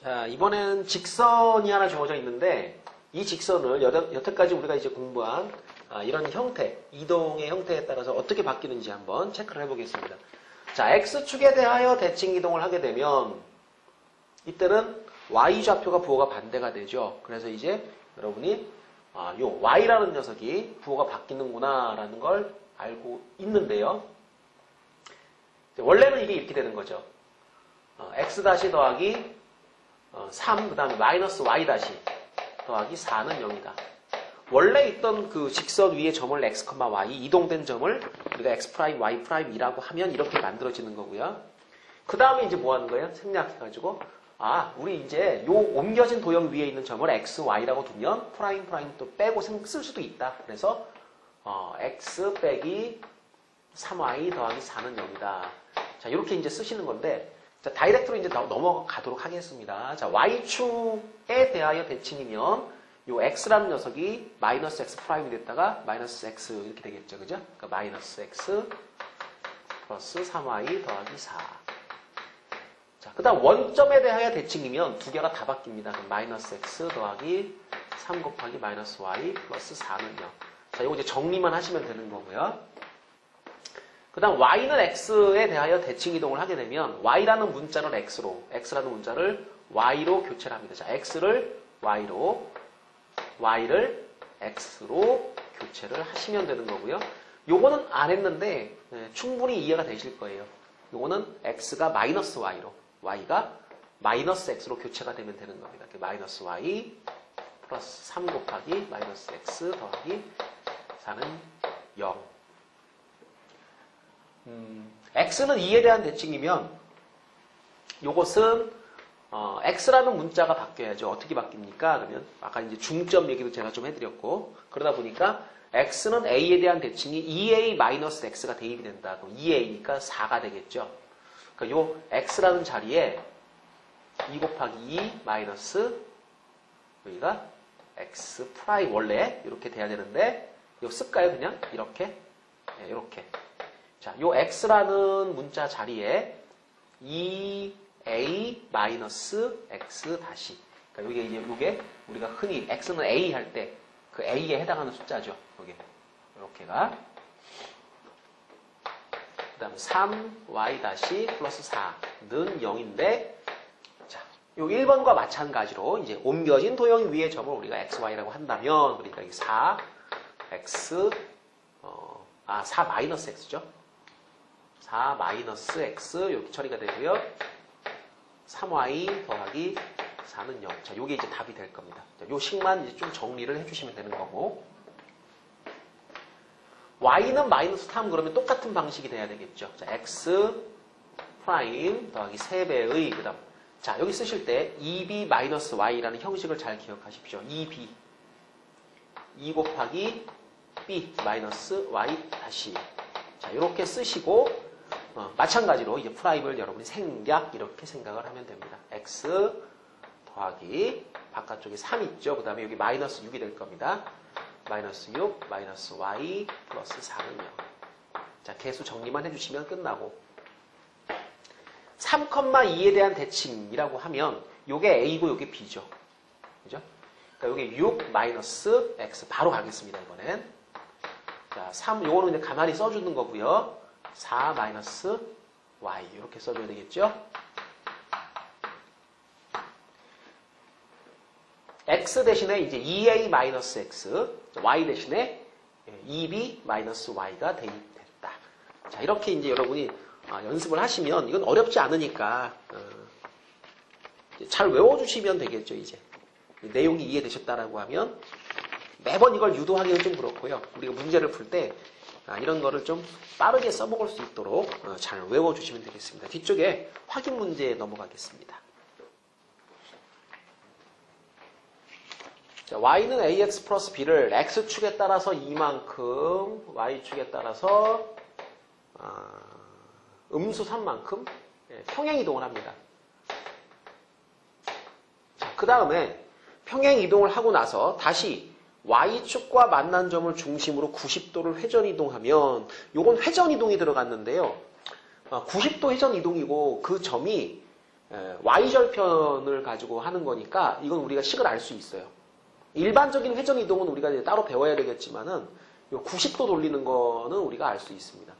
자, 이번엔 직선이 하나 주어져 있는데 이 직선을 여태까지 우리가 이제 공부한 이런 형태, 이동의 형태에 따라서 어떻게 바뀌는지 한번 체크를 해보겠습니다. 자, X축에 대하여 대칭 이동을 하게 되면 이때는 Y좌표가 부호가 반대가 되죠. 그래서 이제 여러분이 요 Y라는 녀석이 부호가 바뀌는구나 라는 걸 알고 있는데요. 원래는 이게 이렇게 되는 거죠. X 다시 더하기 3, 그 다음에 마이너스 Y 다시 더하기 4는 0이다. 원래 있던 그 직선 위에 점을 X, Y, 이동된 점을 우리가 X', Y'이라고 하면 이렇게 만들어지는 거고요. 그 다음에 이제 뭐 하는 거예요? 생략해가지고, 우리 이제 요 옮겨진 도형 위에 있는 점을 X, Y라고 두면 프라임 또 빼고 쓸 수도 있다. 그래서, X 빼기 3Y 더하기 4는 0이다. 자, 이렇게 이제 쓰시는 건데, 자, 다이렉트로 이제 넘어가도록 하겠습니다. 자, Y축에 대하여 대칭이면 요 X라는 녀석이 마이너스 X 프라임이 됐다가 마이너스 X 이렇게 되겠죠. 그죠? 그러니까 마이너스 X 플러스 3Y 더하기 4. 자, 그 다음 원점에 대하여 대칭이면 두 개가 다 바뀝니다. 그럼 마이너스 X 더하기 3 곱하기 마이너스 Y 플러스 4는 0. 자, 이거 이제 정리만 하시면 되는 거고요. 그 다음 Y는 X에 대하여 대칭 이동을 하게 되면 Y라는 문자를 X라는 문자를 Y로 교체를 합니다. 자, X를 Y로, Y를 X로 교체를 하시면 되는 거고요. 요거는 안 했는데 충분히 이해가 되실 거예요. 요거는 X가 마이너스 Y로, Y가 마이너스 X로 교체가 되면 되는 겁니다. 마이너스 Y 플러스 3 곱하기 마이너스 X 더하기 4는 0. X는 2에 대한 대칭이면 요것은 X라는 문자가 바뀌어야죠. 어떻게 바뀝니까? 그러면 아까 이제 중점 얘기도 제가 좀 해드렸고 그러다 보니까 X는 A에 대한 대칭이 2A-X가 대입이 된다. 그럼 2A니까 4가 되겠죠. 그러니까 요 X라는 자리에 2 곱하기 2 마이너스 여기가 X 프라임 원래 이렇게 돼야 되는데 이거 쓸까요? 그냥 이렇게? 네, 이렇게. 자, 요 X라는 문자 자리에 2A-X 다시. 그러니까 요게 우리가 흔히 X는 A 할 때 그 A에 해당하는 숫자죠. 요게. 이렇게가. 그 다음에 3Y 다시 플러스 4는 0인데, 자, 요 1번과 마찬가지로 이제 옮겨진 도형 위의 점을 우리가 XY라고 한다면, 그러니까 이 4X, 4 마이너스 X죠. 4 마이너스 X 이렇게 처리가 되고요. 3Y 더하기 4는 0. 자, 요게 이제 답이 될 겁니다. 자, 요 식만 이제 좀 정리를 해주시면 되는 거고. Y는 마이너스 3 그러면 똑같은 방식이 돼야 되겠죠. 자, X 프라임 더하기 3배의 그 다음. 자, 여기 쓰실 때 2B 마이너스 Y라는 형식을 잘 기억하십시오. 2B 2 곱하기 B 마이너스 Y 다시. 자, 이렇게 쓰시고 마찬가지로 이제 프라임을 여러분이 생략 이렇게 생각을 하면 됩니다. X 더하기 바깥쪽에 3 있죠. 그 다음에 여기 마이너스 6이 될 겁니다. 마이너스 6 마이너스 Y 플러스 4는 0. 자, 개수 정리만 해주시면 끝나고 3,2에 대한 대칭이라고 하면 요게 A고 요게 B죠. 그죠? 그러니까 요게 6 마이너스 X 바로 가겠습니다. 이번엔. 자, 3 요거는 이제 가만히 써주는 거고요. 4 마이너스 Y 이렇게 써줘야 되겠죠. x 대신에 이제 2a-x, y 대신에 2b-y가 대입됐다. 자, 이렇게 이제 여러분이 연습을 하시면 이건 어렵지 않으니까 잘 외워주시면 되겠죠, 이제. 내용이 이해되셨다라고 하면 매번 이걸 유도하기는 좀 그렇고요. 우리가 문제를 풀 때 이런 거를 좀 빠르게 써먹을 수 있도록 잘 외워주시면 되겠습니다. 뒤쪽에 확인 문제에 넘어가겠습니다. 자, y는 ax 플러스 b를 x축에 따라서 이만큼, y축에 따라서 음수 3만큼 평행이동을 합니다. 그 다음에 평행이동을 하고 나서 다시 y축과 만난 점을 중심으로 90도를 회전이동하면 요건 회전이동이 들어갔는데요. 90도 회전이동이고 그 점이 y절편을 가지고 하는 거니까 이건 우리가 식을 알 수 있어요. 일반적인 회전이동은 우리가 이제 따로 배워야 되겠지만은 요 90도 돌리는 거는 우리가 알 수 있습니다.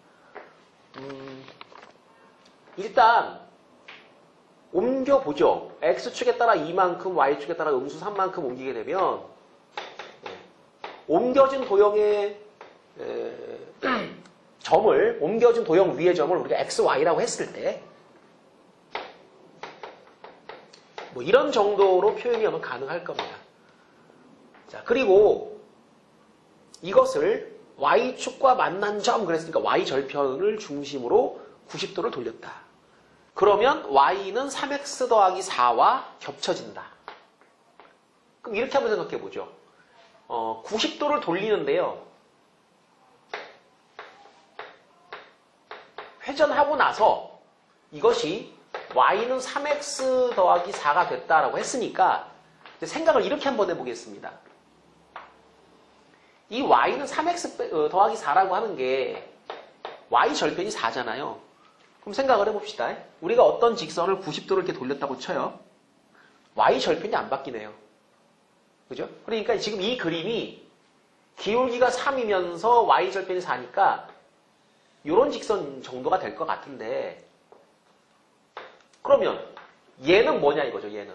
일단 옮겨보죠. x축에 따라 2만큼, y축에 따라 음수 3만큼 옮기게 되면 옮겨진 도형의 점을, 옮겨진 도형 위의 점을 우리가 x, y라고 했을 때 뭐 이런 정도로 표현이 하면 가능할 겁니다. 자, 그리고 이것을 y축과 만난 점, 그랬으니까 y절편을 중심으로 90도를 돌렸다. 그러면 y는 3x 더하기 4와 겹쳐진다. 그럼 이렇게 한번 생각해 보죠. 90도를 돌리는데요. 회전하고 나서 이것이 y는 3x 더하기 4가 됐다라고 했으니까 생각을 이렇게 한번 해보겠습니다. 이 y는 3x 더하기 4라고 하는 게 y 절편이 4잖아요. 그럼 생각을 해봅시다. 우리가 어떤 직선을 90도를 이렇게 돌렸다고 쳐요. y 절편이 안 바뀌네요. 그죠? 그러니까 지금 이 그림이 기울기가 3이면서 y 절편이 4니까 이런 직선 정도가 될 것 같은데, 그러면 얘는 뭐냐 이거죠. 얘는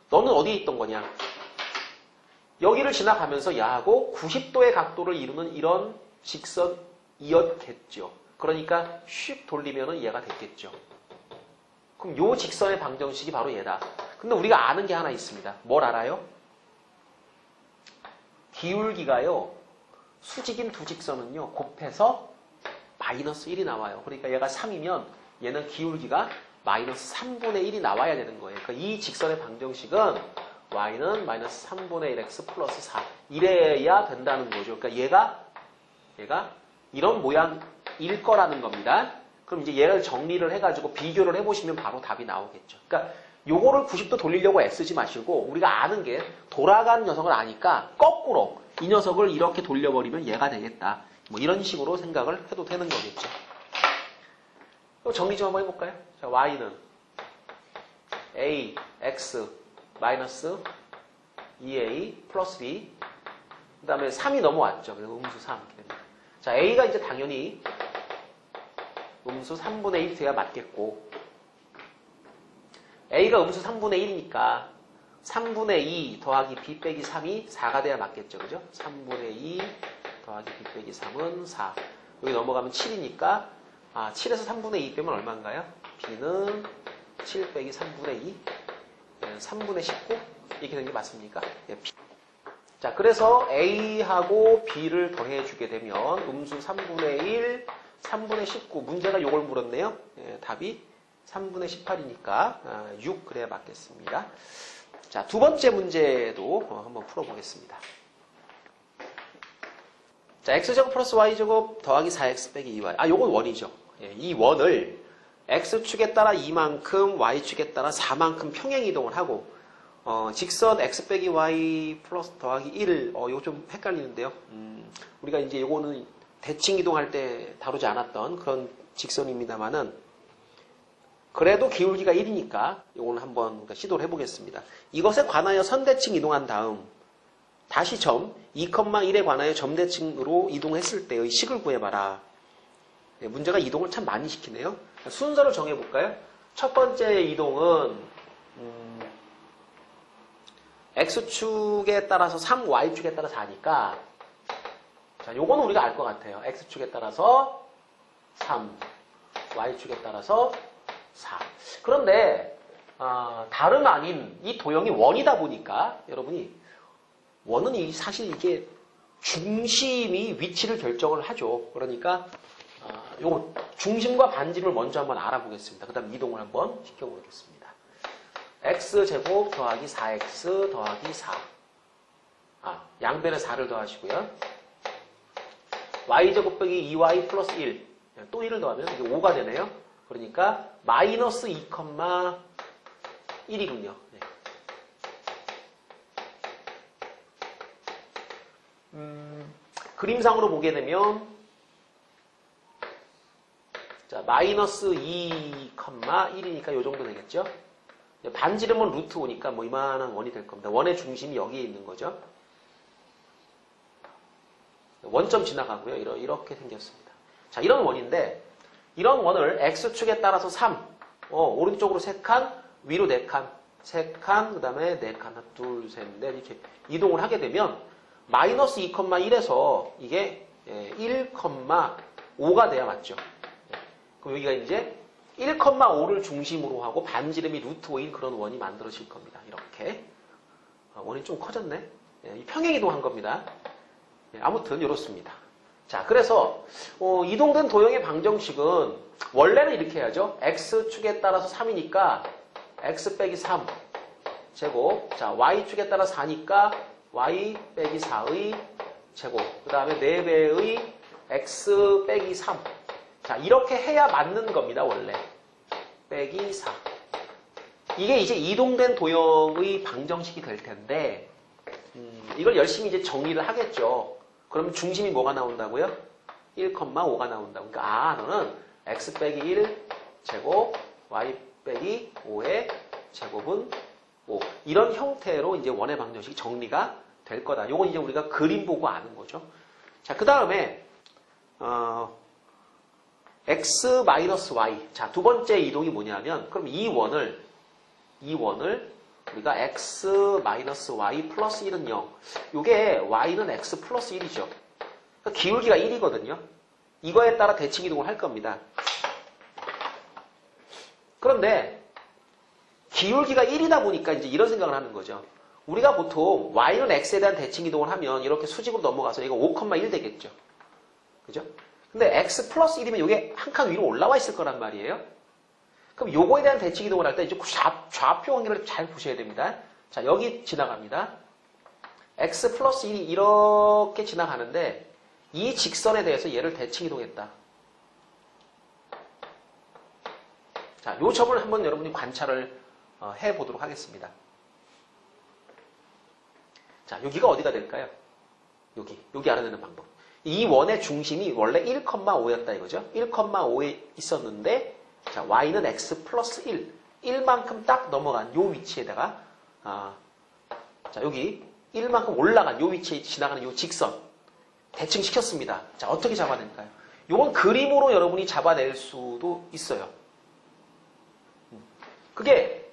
너는 어디에 있던 거냐, 여기를 지나가면서 야하고 90도의 각도를 이루는 이런 직선이었겠죠. 그러니까 슉 돌리면은 얘가 됐겠죠. 그럼 요 직선의 방정식이 바로 얘다. 근데 우리가 아는 게 하나 있습니다. 뭘 알아요? 기울기가요, 수직인 두 직선은요 곱해서 마이너스 1이 나와요. 그러니까 얘가 3이면 얘는 기울기가 마이너스 3분의 1이 나와야 되는 거예요. 그러니까 이 직선의 방정식은 y는 마이너스 3분의 1x 플러스 4 이래야 된다는 거죠. 그러니까 얘가 이런 모양일 거라는 겁니다. 그럼 이제 얘를 정리를 해가지고 비교를 해보시면 바로 답이 나오겠죠. 그러니까 요거를 90도 돌리려고 애쓰지 마시고 우리가 아는 게 돌아가는 녀석을 아니까 거꾸로 이 녀석을 이렇게 돌려버리면 얘가 되겠다. 뭐 이런 식으로 생각을 해도 되는 거겠죠. 또 정리 좀 한번 해볼까요? 자, y는 a, x 마이너스 2a 플러스 b, 그 다음에 3이 넘어왔죠. 그래서 음수 3. 자, a가 이제 당연히 음수 3분의 1 돼야 맞겠고, a가 음수 3분의 1이니까 3분의 2 더하기 b 빼기 3이 4가 돼야 맞겠죠. 그죠? 3분의 2 더하기 b 빼기 3은 4. 여기 넘어가면 7이니까 7에서 3분의 2 빼면 얼마인가요? b는 7 빼기 3분의 2, 3분의 19 이렇게 되는 게 맞습니까? 예, 자, 그래서 a하고 b를 더해주게 되면 음수 3분의 1, 3분의 19 문제가 요걸 물었네요. 예, 답이 3분의 18이니까 6 그래야 맞겠습니다. 자, 두 번째 문제도 한번 풀어보겠습니다. 자, x제곱 플러스 y제곱 더하기 4x 빼기 2y. 요건 원이죠. 예, 이 원을 x축에 따라 2만큼, y축에 따라 4만큼 평행이동을 하고 직선 x 빼기 y 플러스 더하기 1, 이거 좀 헷갈리는데요. 우리가 이제 요거는 대칭 이동할 때 다루지 않았던 그런 직선입니다만은 그래도 기울기가 1이니까 요거는 한번 시도를 해보겠습니다. 이것에 관하여 선대칭 이동한 다음 다시 점 2,1에 관하여 점대칭으로 이동했을 때의 식을 구해봐라. 네, 문제가 이동을 참 많이 시키네요. 순서를 정해볼까요? 첫 번째 이동은 x축에 따라서 3, y축에 따라서 4니까 자, 요거는 우리가 알 것 같아요. x축에 따라서 3, y축에 따라서 4. 그런데 다름 아닌 이 도형이 원이다 보니까 여러분이 원은 사실 이게 중심이 위치를 결정을 하죠. 그러니까 요거 중심과 반지름을 먼저 한번 알아보겠습니다. 그 다음 이동을 한번 시켜보겠습니다. x제곱 더하기 4x 더하기 4. 양변에 4를 더하시고요. y제곱 빼기 2y 플러스 1. 또 1을 더하면 이게 5가 되네요. 그러니까 마이너스 2,1이군요. 네. 그림상으로 보게 되면 자, 마이너스 2,1이니까 요 정도 되겠죠? 반지름은 루트 5니까 뭐 이만한 원이 될 겁니다. 원의 중심이 여기에 있는 거죠. 원점 지나가고요. 이렇게 생겼습니다. 자, 이런 원인데 이런 원을 x축에 따라서 3, 오른쪽으로 3칸, 위로 4칸, 3칸, 그 다음에 4칸, 하나, 둘, 셋, 넷 이렇게 이동을 하게 되면 마이너스 2,1에서 이게 1,5가 돼야 맞죠. 그럼 여기가 이제 1,5를 중심으로 하고 반지름이 루트 5인 그런 원이 만들어질 겁니다. 이렇게. 원이 좀 커졌네. 평행이동한 겁니다. 아무튼 이렇습니다. 자, 그래서 이동된 도형의 방정식은 원래는 이렇게 해야죠. x축에 따라서 3이니까 x 빼기 3 제곱. 자, y축에 따라 4니까 y 빼기 4의 제곱. 그 다음에 4배의 x 빼기 3. 자, 이렇게 해야 맞는 겁니다, 원래. 빼기 4. 이게 이제 이동된 도형의 방정식이 될 텐데, 이걸 열심히 이제 정리를 하겠죠. 그러면 중심이 뭐가 나온다고요? 1,5가 나온다고. 그러니까, 너는 x 빼기 1 제곱, y 빼기 5의 제곱은 5. 이런 형태로 이제 원의 방정식이 정리가 될 거다. 요건 이제 우리가 그림 보고 아는 거죠. 자, 그 다음에, x 마이너스 y. 자, 두 번째 이동이 뭐냐면, 그럼 이 원을 우리가 x 마이너스 y 플러스 1은 0. 요게 y는 x 플러스 1이죠. 그러니까 기울기가 1이거든요. 이거에 따라 대칭 이동을 할 겁니다. 그런데 기울기가 1이다 보니까 이제 이런 생각을 하는 거죠. 우리가 보통 y는 x에 대한 대칭 이동을 하면 이렇게 수직으로 넘어가서 이거 5,1 되겠죠. 그죠? 근데 x 플러스 1이면 이게 한 칸 위로 올라와 있을 거란 말이에요. 그럼 요거에 대한 대칭 이동을 할 때 이제 좌표 관계를 잘 보셔야 됩니다. 자, 여기 지나갑니다. x 플러스 1이 이렇게 지나가는데 이 직선에 대해서 얘를 대칭 이동했다. 자, 요 점을 한번 여러분이 관찰을 해보도록 하겠습니다. 자, 여기가 어디가 될까요? 여기 알아내는 방법. 이 원의 중심이 원래 1,5였다 이거죠. 1,5에 있었는데 자, y는 x 플러스 1. 1만큼 딱 넘어간 요 위치에다가 자, 여기 1만큼 올라간 요 위치에 지나가는 요 직선 대칭시켰습니다. 자, 어떻게 잡아낼까요? 요건 그림으로 여러분이 잡아낼 수도 있어요. 그게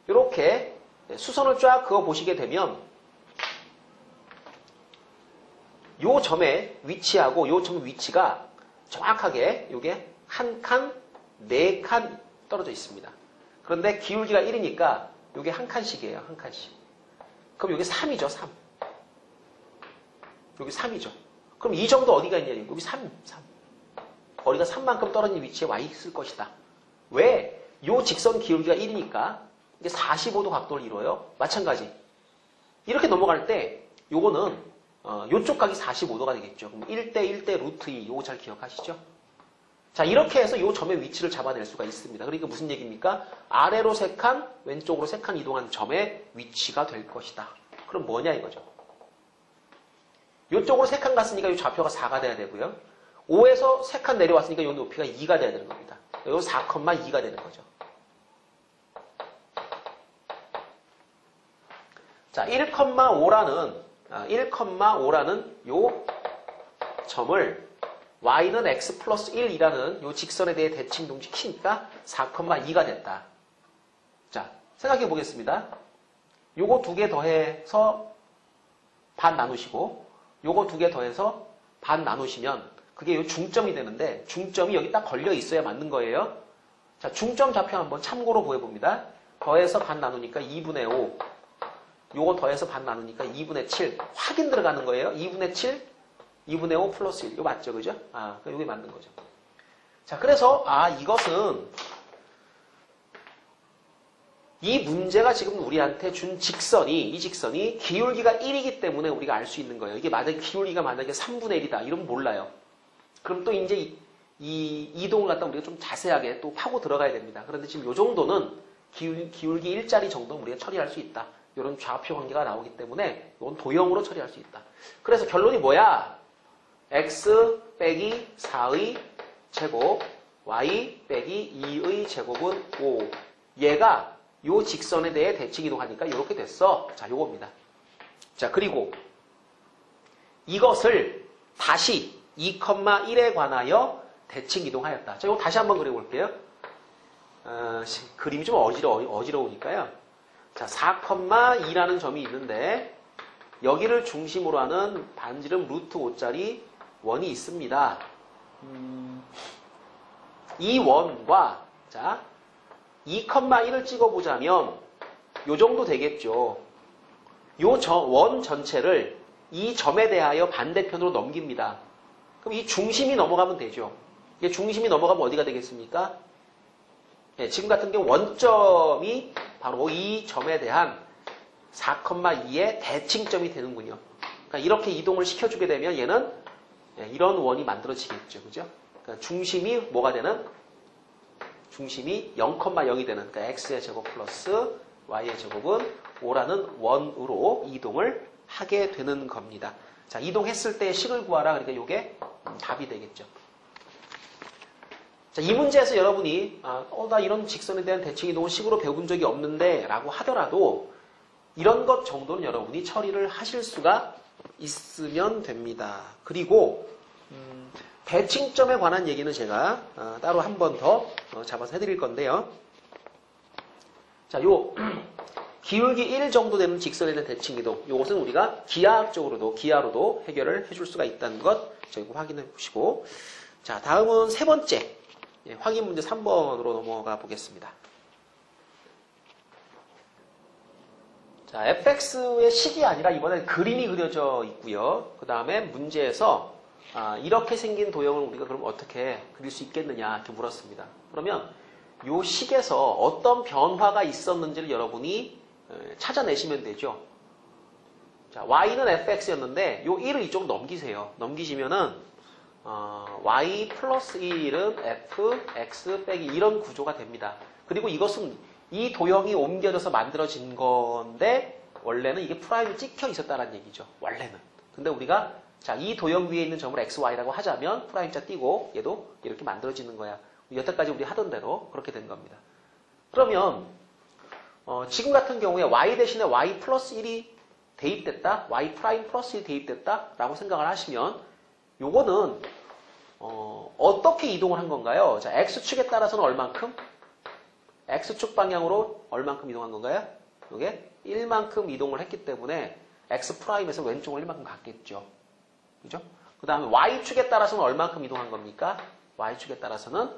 이렇게 수선을 쫙 그어 보시게 되면 요 점의 위치하고 요 점 위치가 정확하게 요게 한 칸, 4칸 떨어져 있습니다. 그런데 기울기가 1이니까 요게 한 칸씩이에요. 한 칸씩. 그럼 요게 3이죠. 3. 여기 3이죠. 그럼 이 점도 어디가 있냐? 여기 3. 거리가 3만큼 떨어진 위치에 와 있을 것이다. 왜? 요 직선 기울기가 1이니까 이게 45도 각도를 이루어요. 마찬가지. 이렇게 넘어갈 때 요거는 요쪽 각이 45도가 되겠죠. 그럼 1대 1대 루트 2 요거 잘 기억하시죠? 자, 이렇게 해서 요 점의 위치를 잡아낼 수가 있습니다. 그러니까 무슨 얘기입니까? 아래로 3칸, 왼쪽으로 3칸 이동한 점의 위치가 될 것이다. 그럼 뭐냐 이거죠. 요쪽으로 3칸 갔으니까 요 좌표가 4가 돼야 되고요. 5에서 3칸 내려왔으니까 요 높이가 2가 돼야 되는 겁니다. 요 4,2가 되는 거죠. 자, 1,5라는 요 점을 y는 x 플러스 1이라는 요 직선에 대해 대칭 이동시키니까 4,2가 됐다. 자, 생각해 보겠습니다. 요거 두 개 더해서 반 나누시고 요거 두 개 더해서 반 나누시면 그게 요 중점이 되는데 중점이 여기 딱 걸려 있어야 맞는 거예요. 자, 중점 좌표 한번 참고로 보여봅니다. 더해서 반 나누니까 2분의 5. 요거 더해서 반 나누니까 2분의 7. 확인 들어가는 거예요. 2분의 7, 2분의 5 플러스 1. 이거 맞죠? 그죠? 아, 이게 맞는 거죠. 자, 그래서, 이것은 이 문제가 지금 우리한테 준 직선이, 이 직선이 기울기가 1이기 때문에 우리가 알 수 있는 거예요. 이게 만약에 기울기가 만약에 3분의 1이다. 이러면 몰라요. 그럼 또 이제 이 이동을 갖다 우리가 좀 자세하게 또 파고 들어가야 됩니다. 그런데 지금 이 정도는 기울기 1짜리 정도는 우리가 처리할 수 있다. 이런 좌표 관계가 나오기 때문에 이건 도형으로 처리할 수 있다. 그래서 결론이 뭐야? x 빼기 4의 제곱, y 빼기 2의 제곱은 5. 얘가 요 직선에 대해 대칭 이동하니까 이렇게 됐어. 자, 요겁니다. 자, 그리고 이것을 다시 2,1에 관하여 대칭 이동하였다. 자, 이거 다시 한번 그려볼게요. 그림이 좀 어지러우니까요. 자, 4,2라는 점이 있는데 여기를 중심으로 하는 반지름 루트 5짜리 원이 있습니다. 이 원과 자 2,1을 찍어보자면 요 정도 되겠죠. 요 원 전체를 이 점에 대하여 반대편으로 넘깁니다. 그럼 이 중심이 넘어가면 되죠. 이게 중심이 넘어가면 어디가 되겠습니까? 네, 지금 같은 경우 원점이 바로 이 점에 대한 4,2의 대칭점이 되는군요. 그러니까 이렇게 이동을 시켜주게 되면 얘는 이런 원이 만들어지겠죠. 그죠? 그러니까 중심이 뭐가 되는? 중심이 0,0이 되는, 그러니까 x의 제곱 플러스 y의 제곱은 5라는 원으로 이동을 하게 되는 겁니다. 자, 이동했을 때 식을 구하라. 그러니까 이게 답이 되겠죠. 자, 이 문제에서 여러분이 나 이런 직선에 대한 대칭 이동을 식으로 배운 적이 없는데 라고 하더라도 이런 것 정도는 여러분이 처리를 하실 수가 있으면 됩니다. 그리고 대칭점에 관한 얘기는 제가 따로 한 번 더 잡아서 해드릴 건데요. 자, 요 기울기 1 정도 되는 직선에 대한 대칭 이동, 요것은 우리가 기하로도 해결을 해줄 수가 있다는 것 저희 확인해 보시고, 자, 다음은 세 번째 확인 문제 3번으로 넘어가 보겠습니다. 자, fx의 식이 아니라 이번엔 그림이 그려져 있고요. 그 다음에 문제에서 이렇게 생긴 도형을 우리가 그럼 어떻게 그릴 수 있겠느냐 이렇게 물었습니다. 그러면 요 식에서 어떤 변화가 있었는지를 여러분이 찾아내시면 되죠. 자, y는 fx였는데 요 1을 이쪽으로 넘기세요. 넘기시면은 y 플러스 1은 fx 빼기 이런 구조가 됩니다. 그리고 이것은 이 도형이 옮겨져서 만들어진 건데 원래는 이게 프라임이 찍혀 있었다는 얘기죠. 원래는. 근데 우리가 자, 이 도형 위에 있는 점을 xy라고 하자면 프라임자 띄고 얘도 이렇게 만들어지는 거야. 여태까지 우리 하던 대로 그렇게 된 겁니다. 그러면 지금 같은 경우에 y 대신에 y 플러스 1이 대입됐다, y 프라임 플러스 1이 대입됐다 라고 생각을 하시면 요거는 어떻게 이동을 한 건가요? 자, x축에 따라서는 얼만큼? x축 방향으로 얼만큼 이동한 건가요? 이게 1만큼 이동을 했기 때문에 x 프라임에서 왼쪽으로 1만큼 갔겠죠. 그죠? 그 다음에 y축에 따라서는 얼만큼 이동한 겁니까? y축에 따라서는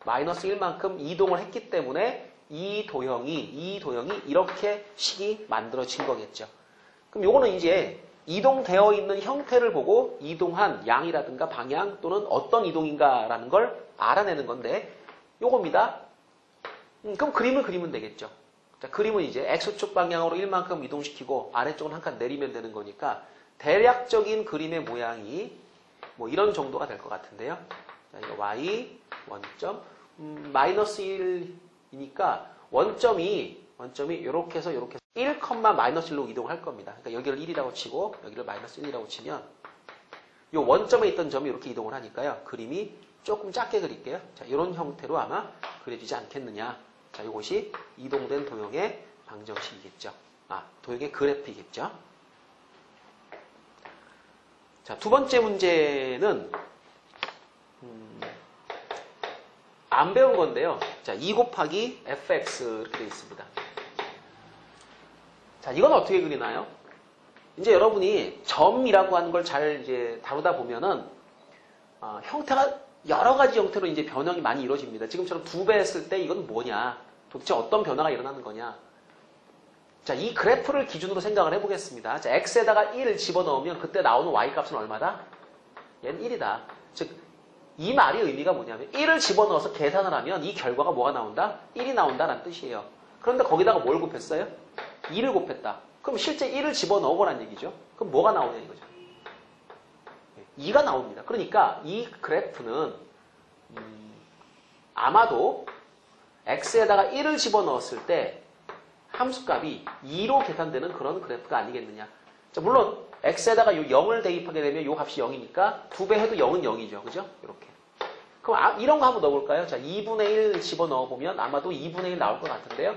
마이너스 1만큼 이동을 했기 때문에 이 도형이 이렇게 식이 만들어진 거겠죠. 그럼 요거는 이제 이동되어 있는 형태를 보고 이동한 양이라든가 방향 또는 어떤 이동인가라는 걸 알아내는 건데 요겁니다. 그럼 그림을 그리면 되겠죠. 자, 그림은 이제 x축 방향으로 1만큼 이동시키고 아래쪽은 한 칸 내리면 되는 거니까 대략적인 그림의 모양이 뭐 이런 정도가 될 것 같은데요. 자, 이거 y 원점 마이너스 1이니까 원점이 이렇게 해서 이렇게 1, 마이너스 1로 이동할 겁니다. 그러니까 여기를 1이라고 치고 여기를 마이너스 1이라고 치면 이 원점에 있던 점이 이렇게 이동을 하니까요. 그림이 조금 작게 그릴게요. 자, 이런 형태로 아마 그려지지 않겠느냐. 자, 이것이 이동된 도형의 방정식이겠죠. 도형의 그래프이겠죠. 자, 두 번째 문제는 안 배운 건데요. 자, 2 곱하기 fx 이렇게 되어 있습니다. 자, 이건 어떻게 그리나요? 이제 여러분이 점이라고 하는 걸 잘 이제 다루다 보면은, 형태가 여러 가지 형태로 이제 변형이 많이 이루어집니다. 지금처럼 2배 했을 때 이건 뭐냐? 도대체 어떤 변화가 일어나는 거냐? 자, 이 그래프를 기준으로 생각을 해보겠습니다. 자, x에다가 1을 집어넣으면 그때 나오는 y 값은 얼마다? 얘는 1이다. 즉, 이 말의 의미가 뭐냐면 1을 집어넣어서 계산을 하면 이 결과가 뭐가 나온다? 1이 나온다라는 뜻이에요. 그런데 거기다가 뭘 곱했어요? 2를 곱했다. 그럼 실제 1을 집어넣어보라는 얘기죠. 그럼 뭐가 나오냐 이거죠. 2가 나옵니다. 그러니까 이 그래프는 아마도 x에다가 1을 집어넣었을 때 함수값이 2로 계산되는 그런 그래프가 아니겠느냐. 자, 물론 x에다가 요 0을 대입하게 되면 요 값이 0이니까 2배 해도 0은 0이죠. 그죠? 이렇게. 그럼 이런 거 한번 넣어볼까요? 자, 2분의 1 집어넣어보면 아마도 2분의 1 나올 것 같은데요.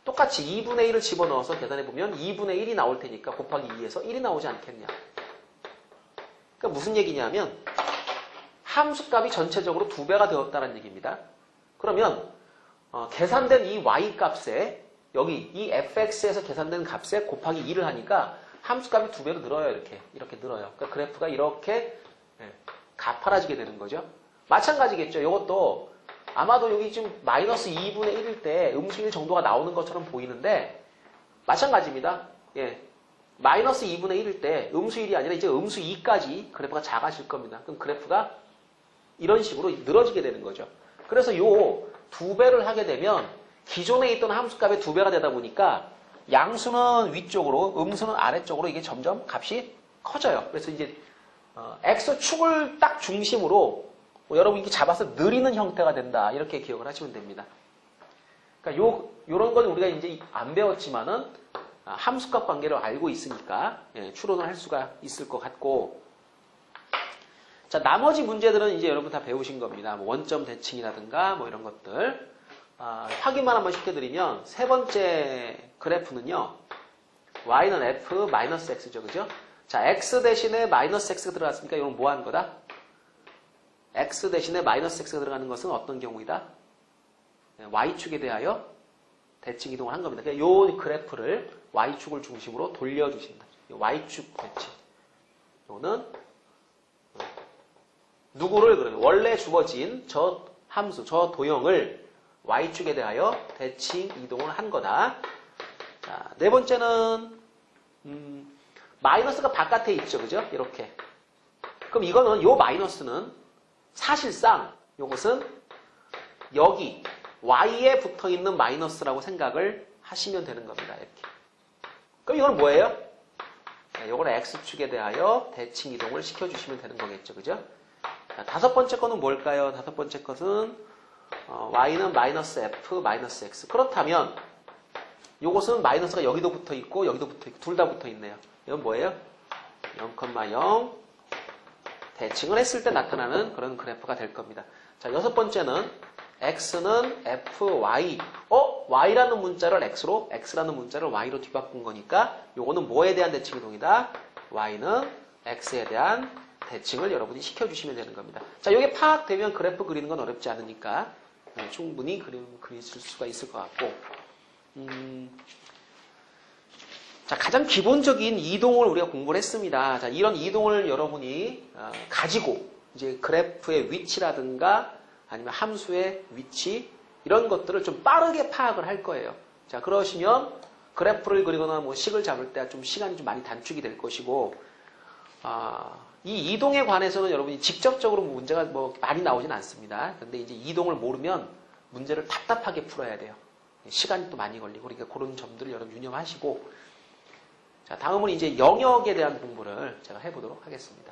똑같이 2분의 1을 집어넣어서 계산해보면 2분의 1이 나올 테니까 곱하기 2에서 1이 나오지 않겠냐. 그러니까 무슨 얘기냐면 함수값이 전체적으로 2배가 되었다는 얘기입니다. 그러면 계산된 이 y 값에 여기 이 fx에서 계산된 값에 곱하기 2를 하니까 함수값이 2배로 늘어요. 이렇게 늘어요. 그러니까 그래프가 이렇게 가파라지게 되는 거죠. 마찬가지겠죠. 이것도 아마도 여기 지금 마이너스 2분의 1일 때 음수 1 정도가 나오는 것처럼 보이는데 마찬가지입니다. 예. 마이너스 2분의 1일 때 음수 1이 아니라 이제 음수 2까지 그래프가 작아질 겁니다. 그럼 그래프가 이런 식으로 늘어지게 되는 거죠. 그래서 요 2배를 하게 되면 기존에 있던 함수값의 2배가 되다 보니까 양수는 위쪽으로 음수는 아래쪽으로 이게 점점 값이 커져요. 그래서 이제 x축을 딱 중심으로 여러분 이렇게 잡아서 느리는 형태가 된다. 이렇게 기억을 하시면 됩니다. 그러니까 요런 건 우리가 이제 안 배웠지만은 함수값 관계를 알고 있으니까 추론을 할 수가 있을 것 같고, 자, 나머지 문제들은 이제 여러분 다 배우신 겁니다. 뭐 원점 대칭이라든가 뭐 이런 것들 확인만 한번 시켜드리면 세 번째 그래프는요, y는 f 마이너스 x죠, 그죠? 자, x 대신에 마이너스 x가 들어갔으니까 이건 뭐 하는 거다? x 대신에 마이너스 x가 들어가는 것은 어떤 경우이다? y축에 대하여 대칭 이동을 한 겁니다. 그러니까 이 그래프를 y축을 중심으로 돌려주신다. y축 대칭. 이거는 누구를 그러면 원래 주어진 저 함수, 저 도형을 y축에 대하여 대칭 이동을 한 거다. 자, 네 번째는 마이너스가 바깥에 있죠, 그죠? 이렇게. 그럼 이거는 요 마이너스는 사실상 이것은 여기 y에 붙어있는 마이너스라고 생각을 하시면 되는 겁니다. 이렇게. 그럼 이건 뭐예요? 이걸 x축에 대하여 대칭 이동을 시켜주시면 되는 거겠죠. 그죠? 자, 다섯 번째 거는 뭘까요? 다섯 번째 것은 y는 마이너스 f 마이너스 x. 그렇다면 이것은 마이너스가 여기도 붙어있고 여기도 붙어있고 둘 다 붙어있네요. 이건 뭐예요? 0,0 대칭을 했을 때 나타나는 그런 그래프가 될 겁니다. 자, 여섯 번째는 x는 fy. y라는 문자를 x로, x라는 문자를 y로 뒤바꾼 거니까 요거는 뭐에 대한 대칭 이동이다? y는 x에 대한 대칭을 여러분이 시켜주시면 되는 겁니다. 자, 요게 파악되면 그래프 그리는 건 어렵지 않으니까 충분히 그리실 수가 있을 것 같고, 자, 가장 기본적인 이동을 우리가 공부를 했습니다. 자, 이런 이동을 여러분이 가지고 이제 그래프의 위치라든가 아니면 함수의 위치 이런 것들을 좀 빠르게 파악을 할 거예요. 자, 그러시면 그래프를 그리거나 뭐 식을 잡을 때 좀 시간이 좀 많이 단축이 될 것이고, 이 이동에 관해서는 여러분이 직접적으로 문제가 뭐 많이 나오진 않습니다. 근데 이제 이동을 모르면 문제를 답답하게 풀어야 돼요. 시간이 또 많이 걸리고, 그러니까 그런 점들을 여러분 유념하시고, 자, 다음은 이제 영역에 대한 공부를 제가 해보도록 하겠습니다.